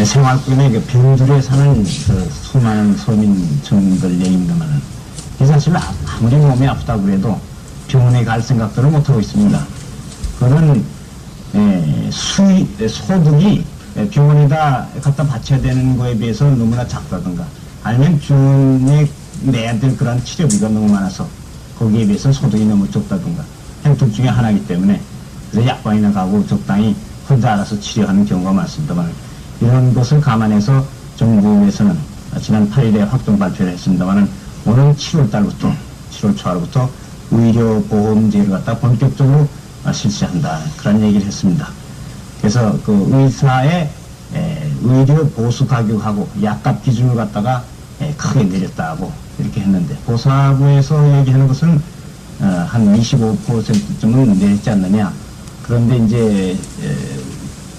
생활권에 그 병들에 사는 그 수많은 서민층들 얘기입니다만 이 사실 아무리 몸이 아프다고 그래도 병원에 갈 생각들을 못하고 있습니다. 그런 소득이 병원에다 갖다 바쳐야 되는 거에 비해서 너무나 작다든가 아니면 병원에 내야 될 그런 치료비가 너무 많아서 거기에 비해서 소득이 너무 적다든가 둘 중에 하나이기 때문에 그래서 약방이나 가고 적당히 혼자 알아서 치료하는 경우가 많습니다만 이런 것을 감안해서 정부에서는 지난 8일에 확정 발표를 했습니다만 오늘 7월달부터 7월 초하루부터 의료보험제를 갖다 본격적으로 실시한다 그런 얘기를 했습니다. 그래서 그 의사의 의료 보수 가격하고 약값 기준을 갖다가 크게 내렸다고 이렇게 했는데 보사부에서 얘기하는 것은 한 25%쯤은 내렸지 않느냐. 그런데 이제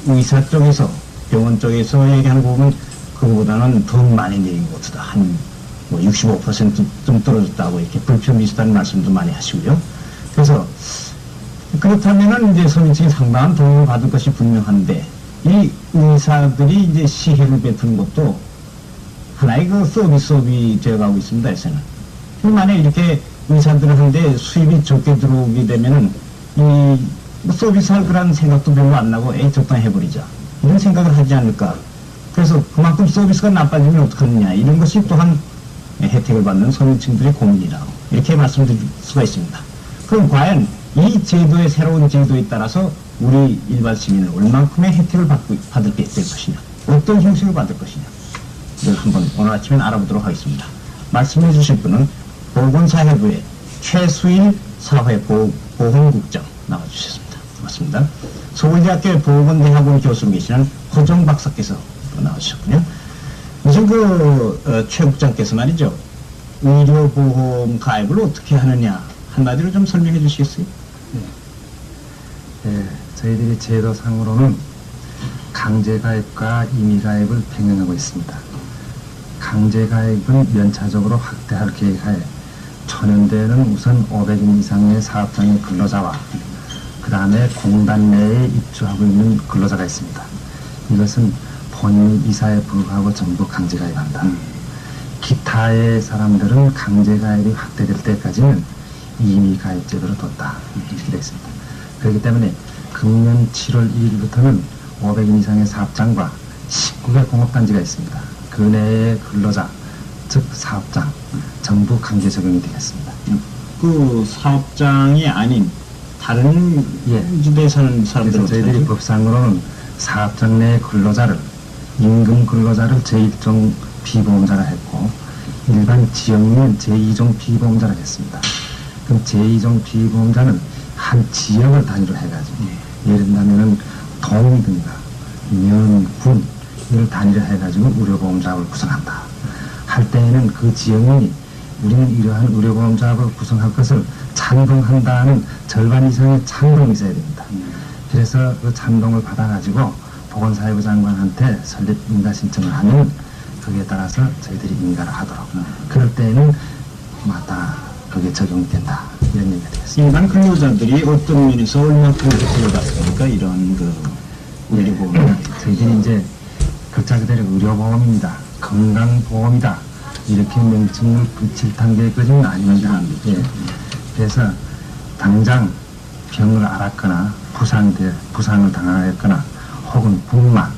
의사 쪽에서 병원 쪽에서 얘기하는 부분은 그거보다는 더 많이 내린 것 같다. 한 65%좀 떨어졌다고 이렇게 불편비슷한 말씀도 많이 하시고요. 그래서 그렇다면은 이제 서민층이 상당한 도움을 받을 것이 분명한데 이 의사들이 이제 시혜를 베푸는 것도 하나의 그 서비스업이 되어가고 있습니다. 요새는. 만약에 이렇게 의사들을 하는데 수입이 적게 들어오게 되면은 이 서비스할 그런 생각도 별로 안 나고 적당히 해버리자 이런 생각을 하지 않을까. 그래서 그만큼 서비스가 나빠지면 어떡하느냐 이런 것이 또한 혜택을 받는 서민층들의 고민이라고 이렇게 말씀드릴 수가 있습니다. 그럼 과연 이 제도의 새로운 제도에 따라서 우리 일반 시민은 얼만큼의 혜택을 받을 게 될 것이냐, 어떤 형식을 받을 것이냐 이걸 한번 오늘 아침에 알아보도록 하겠습니다. 말씀해 주실 분은 보건사회부의 최수일 사회보건국장 나와주셨습니다. 고맙습니다. 서울대학교 보건대학원 교수로 계시는 허정 박사께서 나와주셨군요. 우선 최 국장께서 말이죠. 의료보험 가입을 어떻게 하느냐 한마디로 좀 설명해 주시겠어요? 네, 저희들이 제도상으로는 강제가입과 임의가입을 병행하고 있습니다. 강제가입은 연차적으로 확대할 계획하에 천연대에는 우선 500인 이상의 사업장의 근로자와 그 다음에 공단 내에 입주하고 있는 근로자가 있습니다. 이것은 본인 이사에 불구하고 전부 강제가입한다. 기타의 사람들은 강제가입이 확대될 때까지는 임의가입 제도로 뒀다. 이렇게 되어 있습니다. 그렇기 때문에 금년 7월 1일부터는 500인 이상의 사업장과 19개 공업단지가 있습니다. 그 내의 근로자, 즉 사업장 전부 강제 적용이 되겠습니다. 그 사업장이 아닌 다른 주대에 사는 사람들은 저희들이 법상으로는 사업장 내 근로자를 임금 근로자를 제1종 피보험자라 했고 일반 지역민 제2종 피보험자라 했습니다. 그럼 제2종 피보험자는 한 지역을 단위로 해가지고 예를 들면은 동이든가 면, 군 이를 단위로 해가지고 의료보험자업을 구성한다 할 때에는 그 지역민이 우리는 이러한 의료보험자업을 구성할 것을 찬동한다는 절반 이상의 찬동이 있어야 됩니다. 그래서 그 찬동을 받아가지고 보건사회부 장관한테 설립 인가 신청을 하면 거기에 따라서 저희들이 인가를 하도록 그럴 때에는 마다 그게 적용이 된다 이런 얘기가 되겠습니다. 일반 근로자들이 어떤 면에서 얼마큼 혜택을 받습니까? 이런 의료보험. 저희들이 이제 글자 그대로 의료보험입니다. 건강보험이다. 이렇게 명칭을 붙일 단계까지는 아닙니다. 그래서 당장 병을 앓았거나 부상을 당하였거나 혹은 분만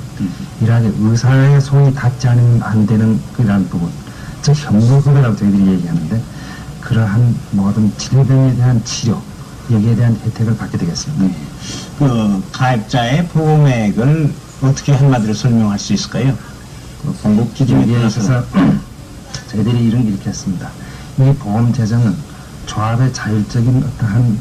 이렇게 의사의 손이 닿지 않으면 안 되는 그런 부분 즉 현무급여라고 저희들이 얘기하는데 그러한 모든 질병에 대한 치료 여기에 대한 혜택을 받게 되겠습니다. 그 가입자의 보험액을 어떻게 한마디로 설명할 수 있을까요? 그 공급 기준에 있어서 저희들이 이렇게 했습니다. 이 보험 재정은 조합의 자율적인 어떠한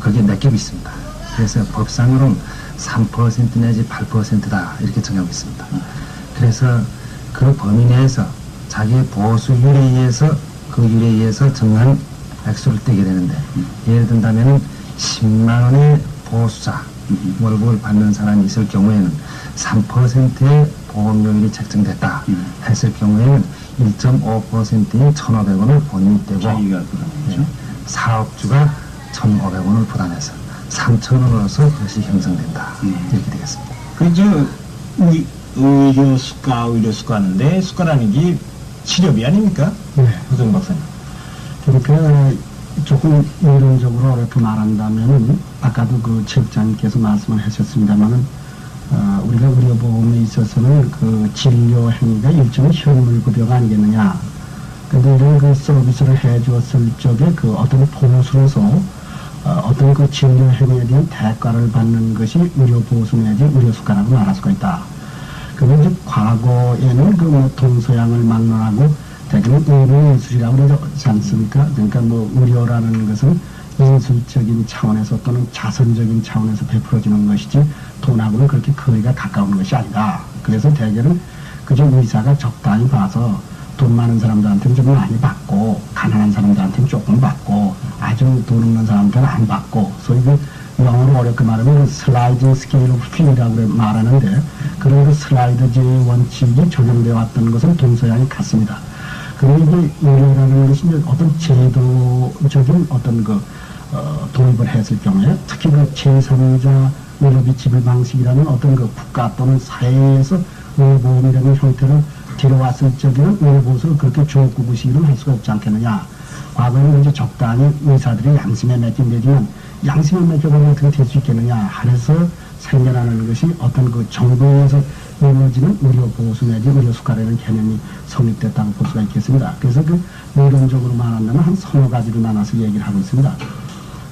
거기에 몇 겹이 있습니다. 그래서 법상으로는 3% 내지 8%다 이렇게 정하고 있습니다. 그래서 그 범위 내에서 자기의 보수율에 의해서 그 율에 의해서 정한 액수를 떼게 되는데 예를 든다면 10만 원의 보수자 월급을 받는 사람이 있을 경우에는 3%의 보험료율이 책정됐다 했을 경우에는 1.5%인 1,500원을 본인이 떼고 사업주가 1,500원을 부담해서 3,000원으로서 그것이 형성된다 이렇게 되겠습니다. 그저 의료수가 하는데 수가라는 게 치료비 아닙니까? 네. 허정 박사님. 그러니까 조금 이론적으로 어렵게 말한다면은 아까도 그 체육장님께서 말씀을 하셨습니다만은 우리가 의료보험에 있어서는 그 진료 행위가 일종의 현물급여가 아니겠느냐. 근데 이런 그 서비스를 해주었을 적에 그 어떤 보수로서 어떤 그 진료 행위에 대한 대가를 받는 것이 의료보수 내지 의료수가라고 말할 수가 있다. 그런데 이제 과거에는 그 뭐 동서양을 막론하고 대개는 의료인술이라고 그러지 않습니까? 그러니까 뭐 의료라는 것은 인술적인 차원에서 또는 자선적인 차원에서 베풀어지는 것이지 돈하고는 그렇게 거리가 가까운 것이 아니다. 그래서 대개는 그저 의사가 적당히 봐서 돈 많은 사람들한테는 좀 많이 받고 가난한 사람들한테는 조금 받고 아주 돈 없는 사람들은 안 받고 소위 그 영어로 어렵게 말하면 슬라이딩 스케일 오브 피라고 말하는데 그런 그 슬라이더제의 원칙이 적용되어 왔던 것은 동서양이 같습니다. 그리고 이제 의료라는 것이 이제 어떤 제도적인 어떤 그 도입을 했을 경우에 특히 그 제3자 의료비 지불 방식이라는 어떤 그 국가 또는 사회에서 의료보험이라는 형태를 들어왔을 적에는 의료보수를 그렇게 조국구구식으로 할 수가 없지 않겠느냐. 과거에는 이제 적당히 의사들이 양심에 맡긴 되지만 양심에 맡겨보면 어떻게 될 수 있겠느냐 하면서 생겨나는 것이 어떤 그 정부에서 이루어지는 의료보수 내지 의료수가라는 개념이 성립됐다고 볼 수가 있겠습니다. 그래서 그 이론적으로 말한다면 한 서너 가지로 나눠서 얘기를 하고 있습니다.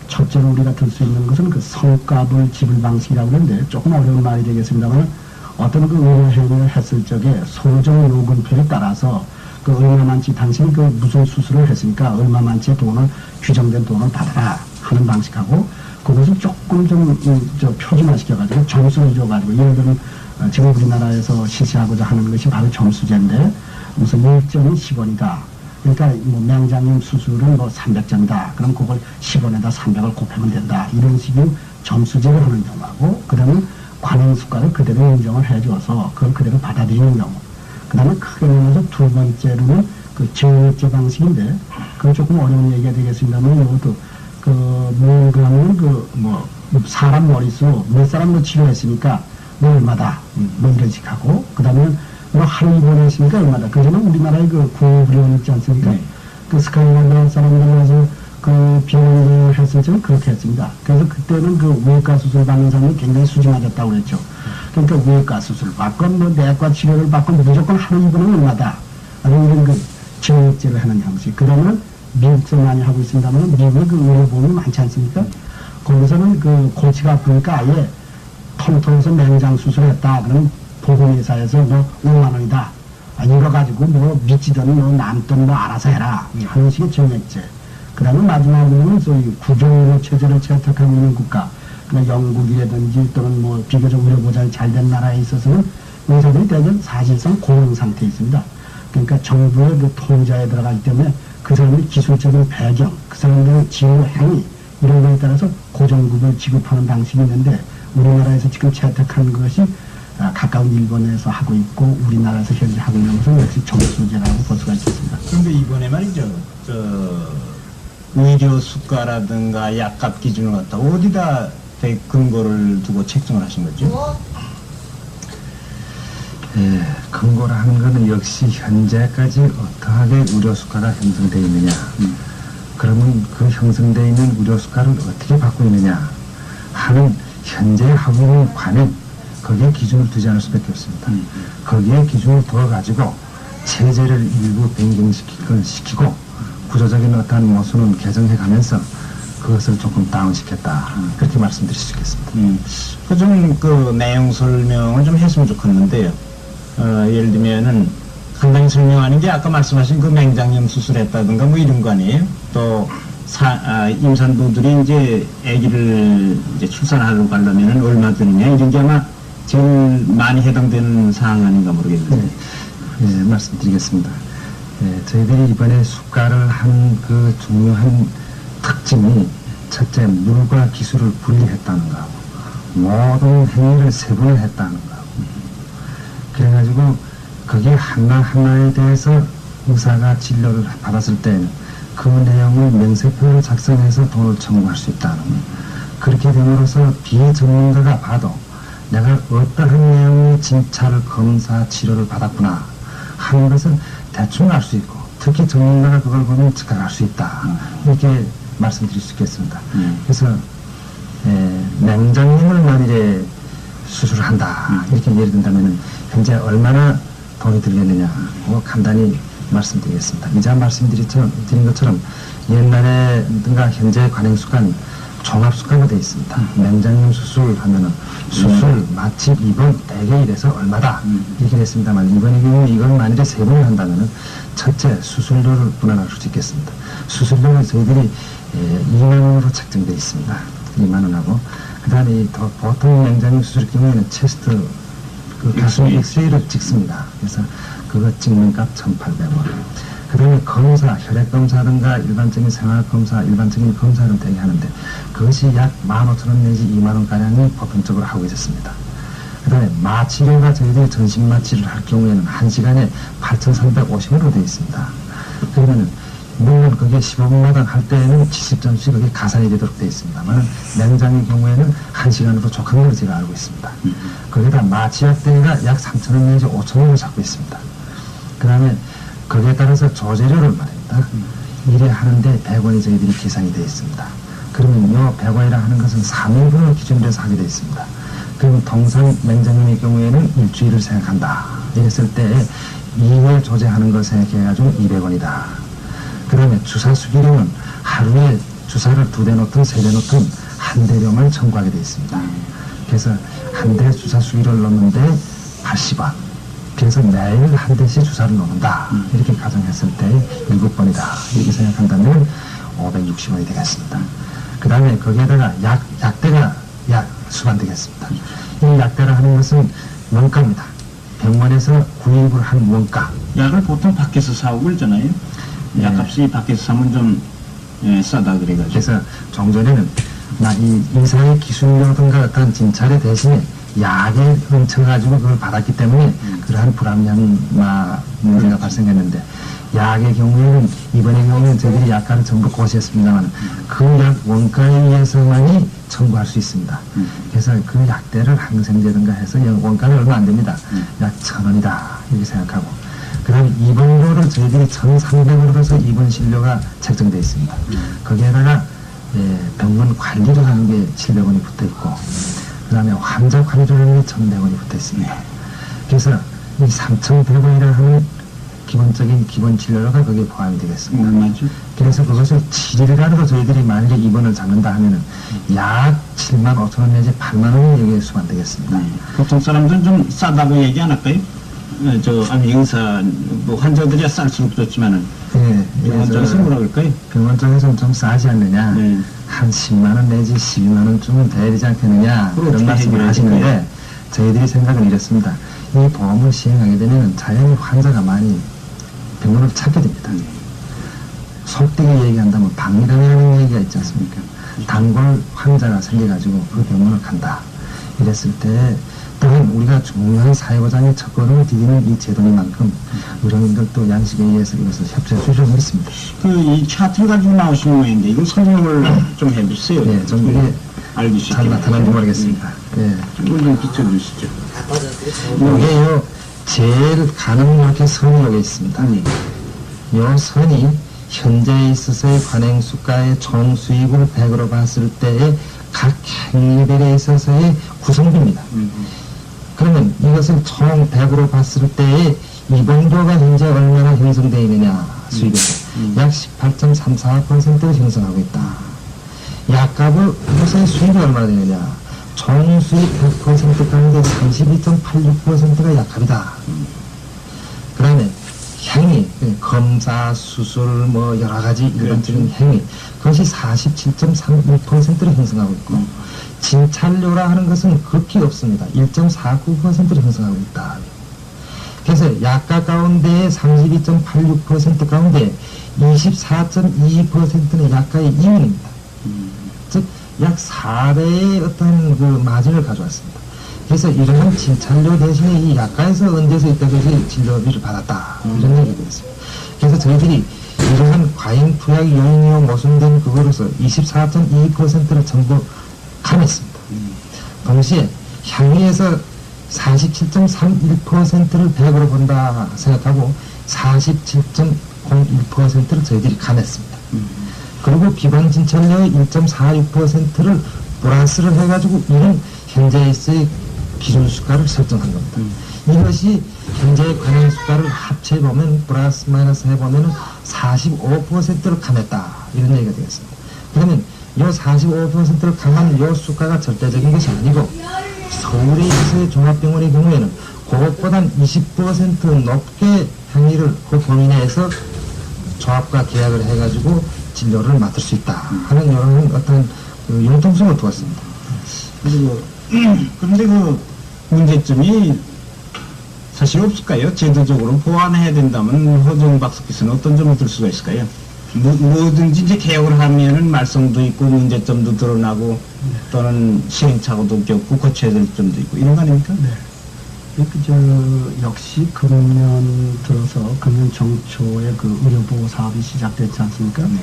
첫째로 우리가 들 수 있는 것은 그 성과불 지불 방식이라고 하는데 조금 어려운 말이 되겠습니다만 어떤 그 의료 행위를 했을 적에 소정 요금표에 따라서 그 얼마만치 당신이 그 무슨 수술을 했으니까 얼마만치의 돈을 규정된 돈을 받아라 하는 방식하고 그것을 조금 좀 표준화시켜가지고 점수를 줘가지고 예를 들면 지금 우리나라에서 실시하고자 하는 것이 바로 점수제인데 무슨 1점이 10원이다. 그러니까 뭐 명장님 수술은 뭐 300점이다. 그럼 그걸 10원에다 300을 곱하면 된다. 이런 식의 점수제를 하는 경우하고 그 다음에 관행수가를 그대로 인정을 해줘서 그걸 그대로 받아들이는 경우. 그 다음에 크게 나눠서 두 번째로는 그 정액제 방식인데 그건 조금 어려운 얘기가 되겠습니다만 이것도 그 뭔가는 그 뭐 사람 머릿수 몇 사람 뭐 치료했으니까 뭐 얼마다 뭐 이런 식 하고 그 다음에 뭐 하루 입원했으니까 얼마다. 그전에 우리나라의 그 구호불원 있지 않습니까? 그 스카이랜드 사람들에서 그 비용을 했을 적은 그렇게 했습니다. 그래서 그때는 그 외과 수술 받는 사람이 굉장히 수지 맞았다고 그랬죠. 그러니까 외과 수술 받건 뭐 내과 치료를 받건 무조건 하루 입원은 얼마다. 이런 그 정액제를 하는 형식. 그러면 미국에서 많이 하고 있습니다만 미국에 그 의료보험이 많지 않습니까? 거기서는 그 골치가 아프니까 아예 통통해서 맹장 수술했다. 그러면 보험회사에서 뭐 5만 원이다. 이거 가지고 뭐 믿지든 뭐 남든 뭐 알아서 해라. 하는 식의 정액제. 그 다음에 마지막으로는 소위 구조의료 체제를 채택하고 있는 국가. 그러니까 영국이라든지 또는 뭐 비교적 의료보장이 잘 된 나라에 있어서는 의사들이 대부분 사실상 고령 상태에 있습니다. 그러니까 정부의 그 통제에 들어가기 때문에 그 사람들의 기술적인 배경, 그 사람들의 진료 행위 이런 거에 따라서 고정급을 지급하는 방식이 있는데 우리나라에서 지금 채택한 것이 가까운 일본에서 하고 있고 우리나라에서 현재 하고 있는 것은 역시 점수제라고 볼 수가 있겠습니다. 그런데 이번에 말이죠. 의료 수가라든가 약값 기준을 갖다 어디다 근거를 두고 책정을 하신 거죠? 예, 근거를 하는 것은 역시 현재까지 어떠하게 의료수가가 형성되어 있느냐. 그러면 그 형성되어 있는 의료수가를 어떻게 받고 있느냐 하는 현재 하고 있는 관행, 거기에 기준을 두지 않을 수밖에 없습니다. 거기에 기준을 두어가지고 체제를 일부 변경시키고 구조적인 어떠한 모순은 개정해가면서 그것을 조금 다운시켰다. 그렇게 말씀드릴 수 있겠습니다. 그 내용 설명을 좀 했으면 좋겠는데요. 예를 들면은 간단히 설명하는 게 아까 말씀하신 그 맹장염 수술했다든가 뭐 이런 거 아니에요? 또 임산부들이 이제 아기를 이제 출산하러 가려면은 얼마 드느냐 이런 게 아마 제일 많이 해당되는 사항 아닌가 모르겠는데. 네, 말씀드리겠습니다. 네, 저희들이 이번에 수가를 한 그 중요한 특징이 첫째 물과 기술을 분리했다는 거하고 모든 행위를 세분을 했다는 거하고 그래가지고 거기 하나하나에 대해서 의사가 진료를 받았을 때는 그 내용을 명세표를 작성해서 돈을 청구할 수 있다는 거. 그렇게 됨으로써 비전문가가 봐도 내가 어떠한 내용의 진찰을 검사 치료를 받았구나 하는 것을 대충 알 수 있고 특히 전문가가 그걸 보면 즉각 알 수 있다 이렇게 말씀드릴 수 있겠습니다. 그래서 맹장님을 만일에 수술을 한다 이렇게 예를 든다면 현재 얼마나 돈이 들겠느냐 간단히 말씀드리겠습니다. 이자 말씀드린 것처럼 옛날에든가 현재 관행수관 종합수가가 되어 있습니다. 맹장염 수술하면은 수술, 마취, 입원, 대개 이래서 얼마다 이렇게 됐습니다만 이번의 경우 이건 만일에 3번을 한다면은 첫째 수술료를 분할할 수 있겠습니다. 수술료는 저희들이 2만 원으로 책정되어 있습니다. 2만 원하고 그 다음에 보통 맹장염 수술 경우에는 체스트 가슴 엑스레이를 찍습니다. 그래서 그거 찍는 값 1,800원. 그 다음에 검사, 혈액검사든가 일반적인 생활검사, 일반적인 검사를 대개 하는데 그것이 약 15,000원 내지 2만원가량이 보편적으로 하고 있었습니다. 그 다음에 마취료가 저희들이 전신마취를 할 경우에는 1시간에 8,350원으로 되어 있습니다. 그러면은 물론 그게 15분마다 할 때에는 70점씩 그게 가산이 되도록 되어 있습니다만 맹장의 경우에는 1시간으로 족한 걸로 제가 알고 있습니다. 거기다 마취약대가 약 3,000원 내지 5,000원을 잡고 있습니다. 그 다음에 거기에 따라서 조제료를 말입니다. 일에 하는데 100원이 저희들이 계산이 되어 있습니다. 그러면 이 100원이라 하는 것은 3인분을 기준으로 해서 하게 되어 있습니다. 그럼 통상 맹장염의 경우에는 일주일을 생각한다. 이랬을 때 2회 조제하는 걸 생각해가지고 200원이다. 그 다음에 주사 수기료는 하루에 주사를 2대 놓든 3대 놓든 한 대료만 청구하게 되어 있습니다. 그래서 한 대 주사 수기료를 넣는데 80원. 그래서 매일 한 대씩 주사를 놓는다. 이렇게 가정했을 때 7번이다. 이렇게 생각한다면 560원이 되겠습니다. 그 다음에 거기에다가 약대가 약 수반되겠습니다. 이 약대라 하는 것은 원가입니다. 병원에서 구입을 한 원가. 약을 보통 밖에서 사오고 그러잖아요. 약값이 밖에서 사면 좀 싸다 그래가지고. 그래서 종전에는 이 의사의 기술료든가 어떤 진찰의 대신에 약에 훔쳐가지고 그걸 받았기 때문에 그러한 불합리한 문제가 발생했는데 약의 경우에는 이번의 경우에는 저희들이 약가를 전부 고시했습니다만 그 약 원가에 의해서만이 청구할 수 있습니다. 그래서 그 약대를 항생제든가 해서 원가는 얼마 안 됩니다. 약 1,000원이다 이렇게 생각하고 그 다음에 입원료를 저희들이 1,300원으로 해서 입원 진료가 책정되어 있습니다. 거기에다가 병원 관리를 하는 게 700원이 붙어 있고 그 다음에 환자 관리료는 1,100원이 붙어 있습니다. 그래서 이 3,100원이라 하는 기본적인 기본 진료료가 거기에 포함이 되겠습니다. 맞죠? 그래서 그것을 7일간으로 저희들이 만약에 입원을 잡는다 하면은 약 75,000원 내지 8만원이 여기에 수반되겠습니다. 보통 사람들은 좀 싸다고 얘기 안 할까요? 의사, 환자들이야 쌀수록 좋지만은. 병원 쪽에서 뭐라 그럴까요? 병원 쪽에서는 좀 싸지 않느냐. 한 10만원 내지 12만원 주면 되지 않겠느냐. 그런 말씀을 하시는데 저희들이 생각은 이렇습니다. 이 보험을 시행하게 되면 자연히 환자가 많이 병원을 찾게 됩니다. 속되게 얘기한다면 방이라는 얘기가 있지 않습니까? 단골 환자가 생겨가지고 그 병원을 간다. 이랬을 때 또한 우리가 중요한 사회보장의 첫걸음을 디디는 이 제도니만큼 의료인들도 양식에 의해서 이것을 협조해 주려고 했습니다. 이 차트를 가지고 나오신 모양인데 이걸 설명을 좀 해주세요. 네, 좀 이게 알기 쉽게. 잘 나타나는지 모르겠습니다. 이걸 좀 비춰주시죠. 이게 제일 가는 이렇게 선이 여기 있습니다. 요 선이 현재에 있어서의 관행수가의 총 수익을 100으로 봤을 때의 각 행위들에 있어서의 구성비입니다. 그러면 이것을 총 100으로 봤을 때의 입원료가 현재 얼마나 형성되어 있느냐 수익에서 약 18.34%를 형성하고 있다. 약값을 이것의 수익이 얼마나 되느냐 총 수익 100% 가운데 32.86%가 약값이다. 그 다음에 행위, 검사, 수술, 여러 가지 일반적인 행위, 그것이 47.31%를 형성하고 있고, 진찰료라 하는 것은 극히 없습니다. 1.49%를 형성하고 있다. 그래서 약가 가운데 32.86% 가운데 24.22%는 약가의 이윤입니다. 즉, 약 4배의 어떤 그 마진을 가져왔습니다. 그래서 이러한 진찰료 대신에 이 약가에서 얹어서 있다 것이 진료비를 받았다. 이런 얘기가 되었습니다. 그래서 저희들이 이러한 과잉 투약 요인이요 모순된 그거로서 24.22%를 전부 감했습니다. 동시에 향후에서 47.31%를 100으로 본다 생각하고 47.01%를 저희들이 감했습니다. 그리고 기본 진찰료의 1.46%를 플러스를 해가지고 이런 현재에서의 기준 수가를 설정한 겁니다. 이것이 현재의 관행 수가를 합쳐보면 플러스 마이너스 해보면 45%를 감했다 이런 얘기가 되겠습니다. 그러면 이 45%를 감한 이 수가가 절대적인 것이 아니고 서울에서의 종합병원의 경우에는 그것보다 20% 높게 행위를 그 범위 내에서 조합과 계약을 해가지고 진료를 맡을 수 있다 하는 이런 어떤 그 융통성을 두었습니다. 그리고 그런데 그 문제점이 사실 없을까요? 제도적으로 보완해야 된다면 허정 박사께서는 어떤 점을 들 수가 있을까요? 뭐든지 이제 개혁을 하면은 말썽도 있고 문제점도 드러나고 또는 시행착오도 겪고 고쳐야 될 점도 있고 이런 거 아닙니까? 네. 역시 금년 들어서 금년 정초에 그 의료보호 사업이 시작됐지 않습니까? 네.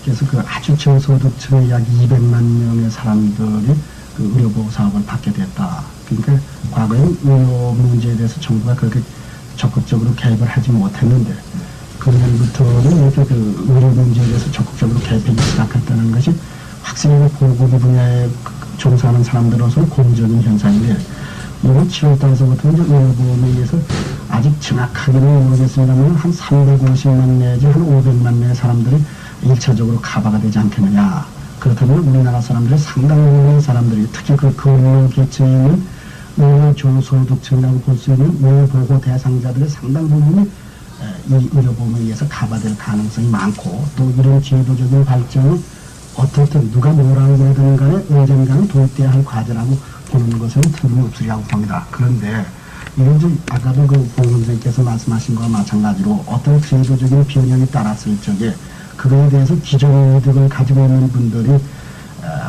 그래서 그 아주 저소득층의 약 200만 명의 사람들이 그 의료보호 사업을 받게 됐다. 그러니까 과거에는 의료 문제에 대해서 정부가 그렇게 적극적으로 개입을 하지 못했는데 금년부터는 이렇게 그 의료 문제에 대해서 적극적으로 개입하기 시작했다는 것이 확실히 보건의 분야에 종사하는 사람들로서는 고무적인 현상인데 이번 7월달서부터 이제 의료보험에 의해서 아직 정확하게는 모르겠습니다만 한 350만 내지 한 500만 내의 사람들이 1차적으로 커버가 되지 않겠느냐. 그렇다면 우리나라 사람들의 상당 부분의 사람들이 특히 그 근로 계층에 있는 의료 저소득층이라고 볼 수 있는 의료보호 대상자들의 상당 부분이 이 의료보험에 의해서 커버될 가능성이 많고 또 이런 제도적인 발전이 어떻든 누가 뭐라고 그러든 간에 언젠가는 도입돼야 할 과제라고 보는 것은 틀림없으리라고 봅니다. 그런데 이건 좀 아까도 그 봉 선생님께서 말씀하신 것과 마찬가지로 어떤 제도적인 변형이 따랐을 적에 그거에 대해서 기존 이득을 가지고 있는 분들이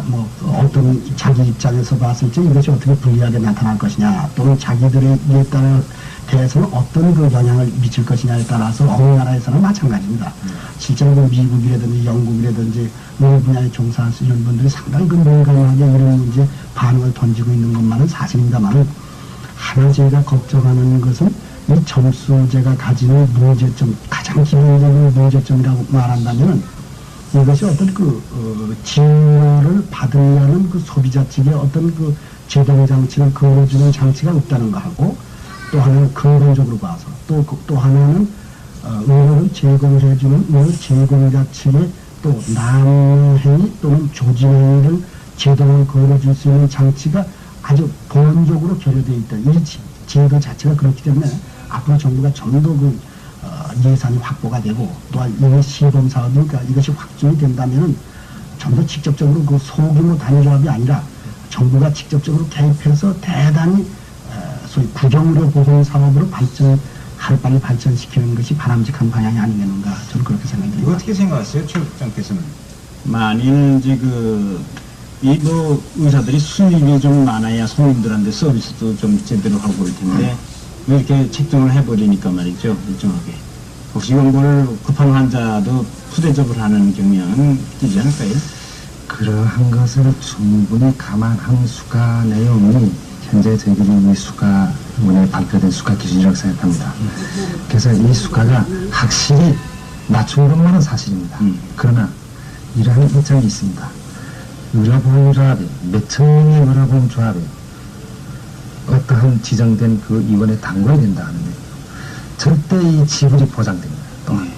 뭐 어떤 자기 입장에서 봤을 때 이것이 어떻게 불리하게 나타날 것이냐 또는 자기들에 따라 대해서는 어떤 그 영향을 미칠 것이냐에 따라서 어느 나라에서는 마찬가지입니다. 실제로 그 미국이라든지 영국이라든지 어느 분야에 종사할 수 있는 분들이 상당히 그 민감하게 이런 문제 반응을 던지고 있는 것만은 사실입니다만 하나 저희가 걱정하는 것은 이 점수제가 가지는 문제점, 가장 기본적인 문제점이라고 말한다면 이것이 어떤 진료를 받으려는 그 소비자 측의 어떤 그 제동 장치를 걸어주는 장치가 없다는 거 하고 또 하나는 근본적으로 봐서 또 하나는 의료를 제공해주는 의료 제공자 측의 또 남행위 또는 조직행위를 제동을 걸어줄 수 있는 장치가 아주 보완적으로 결여되어 있다. 이 제도 자체가 그렇기 때문에 앞으로 정부가 좀 더 예산이 확보가 되고 또한 이게 시범 사업이니까 이것이 확정이 된다면 좀 더 직접적으로 그 소규모 단위조합이 아니라 정부가 직접적으로 개입해서 대단히 소위 구정의료 보험 사업으로 하루빨리 발전시키는 것이 바람직한 방향이 아니겠는가 저는 그렇게 생각합니다. 이거 어떻게 생각하세요, 최 국장께서는? 만일 이제 뭐 의사들이 수입이 좀 많아야 손님들한테 서비스도 좀 제대로 하고 그럴 텐데 왜 이렇게 책정을 해버리니까 말이죠, 일정하게. 혹시 연고를 급한 환자도 푸대접을 하는 경향은 있지 않을까요? 그러한 것을 충분히 감안한 수가 내용이 현재 저희들이 이 수가문에 발표된 수가 기준이라고 생각합니다. 그래서 이 수가가 확실히 낮춘 것만은 사실입니다. 그러나 이러한 일정이 있습니다. 의료보험조합이 몇천 명의 의료보험조합이 어떠한 지정된 그 위원회에 당구해야 된다 하는데 절대 이 지불이 보장됩니다. 또한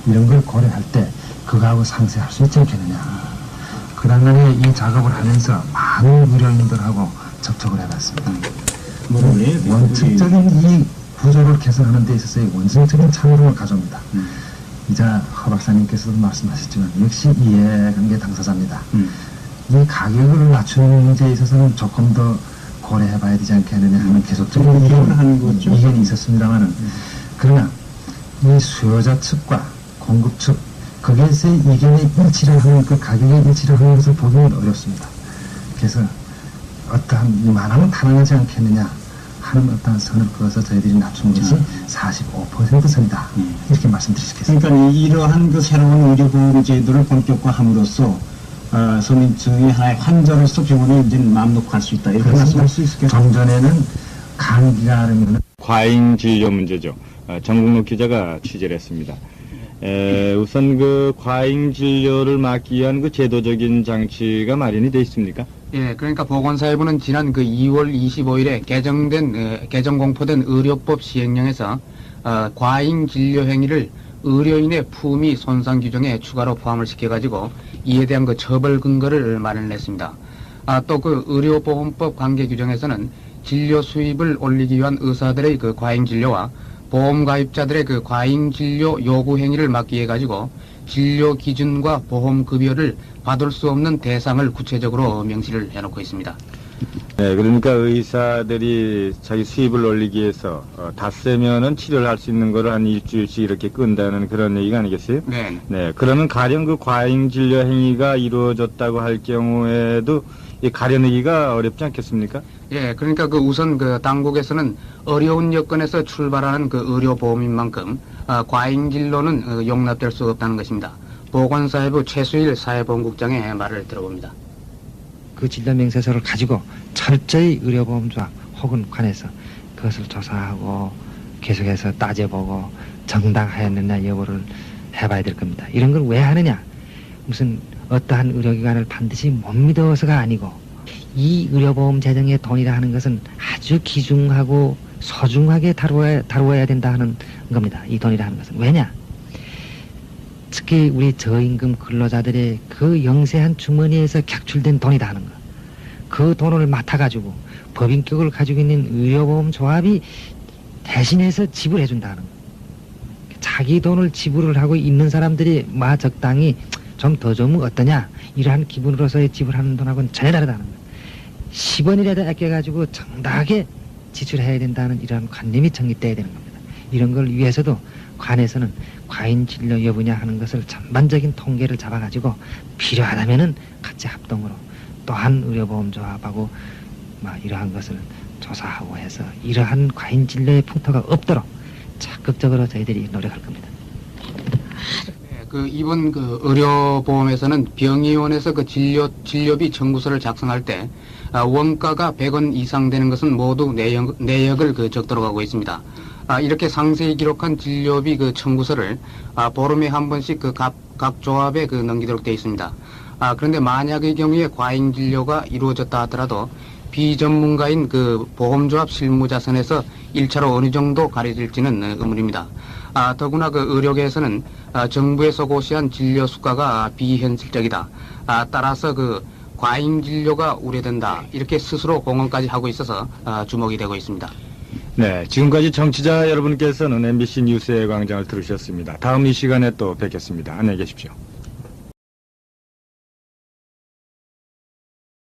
이런 걸 고려할 때 그거하고 상쇄할 수 있지 않겠느냐. 그다음에 이 작업을 하면서 많은 의료인들하고 접촉을 해봤습니다. 원칙적인 이 구조를 개선하는 데 있어서의 원칙적인 참여를 가져옵니다. 이자 허 박사님께서도 말씀하셨지만 역시 이해관계 당사자입니다. 이 가격을 낮추는 문제에 있어서는 조금 더 고려해봐야 되지 않겠느냐 하는 계속적인 의견이 있었습니다만은 그러나 이 수요자 측과 공급 측 거기에서의 이견의 일치를 하는 그 가격의 일치를 하는 것을 보기는 어렵습니다. 그래서 어떠한 이만하면 가능하지 않겠느냐 하는 어떠한 선을 그어서 저희들이 낮춘 것이 45% 선이다. 이렇게 말씀드리겠습니다. 그러니까 이러한 그 새로운 의료보험 제도를 본격화함으로써 서민 중의 하나의 환자로서 병원에 이제 마음 놓고 갈 수 있다. 이렇게 말씀할 수 있을까요? 좀 전에는 감기라면 과잉 진료 문제죠. 정국록 기자가 취재를 했습니다. 우선 그 과잉 진료를 막기 위한 그 제도적인 장치가 마련이 돼 있습니까? 예, 그러니까 보건사회부는 지난 그 2월 25일에 개정 공포된 의료법 시행령에서 과잉 진료 행위를 의료인의 품위 손상 규정에 추가로 포함을 시켜가지고 이에 대한 그 처벌 근거를 마련했습니다. 또 그 의료보험법 관계 규정에서는 진료 수입을 올리기 위한 의사들의 그 과잉 진료와 보험 가입자들의 그 과잉 진료 요구 행위를 막기 위해 가지고 진료 기준과 보험 급여를 받을 수 없는 대상을 구체적으로 명시를 해놓고 있습니다. 네, 그러니까 의사들이 자기 수입을 올리기 위해서 닷새면은 치료를 할 수 있는 거를 한 일주일씩 이렇게 끈다는 그런 얘기가 아니겠어요? 네. 네, 그러면 가령 그 과잉 진료 행위가 이루어졌다고 할 경우에도 이 가려내기가 어렵지 않겠습니까? 예, 그러니까 그 우선 그 당국에서는 어려운 여건에서 출발하는 그 의료보험인 만큼 과잉 진료는 용납될 수 없다는 것입니다. 보건사회부 최수일 사회보험국장의 말을 들어봅니다. 그 진료명세서를 가지고 철저히 의료보험조합 혹은 관에서 그것을 조사하고 계속해서 따져보고 정당하였느냐 여부를 해봐야 될 겁니다. 이런 걸 왜 하느냐? 무슨 어떠한 의료기관을 반드시 못 믿어서가 아니고 이 의료보험 재정의 돈이라 하는 것은 아주 귀중하고 소중하게 다루어야 된다 하는 겁니다. 이 돈이라 하는 것은. 왜냐? 특히 우리 저임금 근로자들의 그 영세한 주머니에서 객출된 돈이다 하는 것. 그 돈을 맡아가지고 법인격을 가지고 있는 의료보험 조합이 대신해서 지불해준다는 것. 자기 돈을 지불을 하고 있는 사람들이 적당히 좀 더 주면 어떠냐 이러한 기분으로서의 지불하는 돈하고는 전혀 다르다는 것. 10원이라도 아껴가지고 정당하게 지출해야 된다는 이러한 관념이 정립돼야 되는 겁니다. 이런 걸 위해서도 관에서는 과잉 진료 여부냐 하는 것을 전반적인 통계를 잡아가지고 필요하다면은 같이 합동으로 또한 의료보험조합하고 이러한 것을 조사하고 해서 이러한 과잉 진료의 풍토가 없도록 적극적으로 저희들이 노력할 겁니다. 그 이번 그 의료보험에서는 병의원에서 그 진료비 청구서를 작성할 때 원가가 100원 이상 되는 것은 모두 내역을 그 적도록 하고 있습니다. 이렇게 상세히 기록한 진료비 그 청구서를 보름에 한 번씩 그 각 조합에 그 넘기도록 되어 있습니다. 그런데 만약의 경우에 과잉 진료가 이루어졌다 하더라도 비전문가인 그 보험조합 실무자선에서 1차로 어느 정도 가려질지는 의문입니다. 더구나 그 의료계에서는 정부에서 고시한 진료 수가가 비현실적이다. 따라서 그 과잉 진료가 우려된다. 이렇게 스스로 공언까지 하고 있어서 주목이 되고 있습니다. 네, 지금까지 청취자 여러분께서는 MBC 뉴스의 광장을 들으셨습니다. 다음 이 시간에 또 뵙겠습니다. 안녕히 계십시오.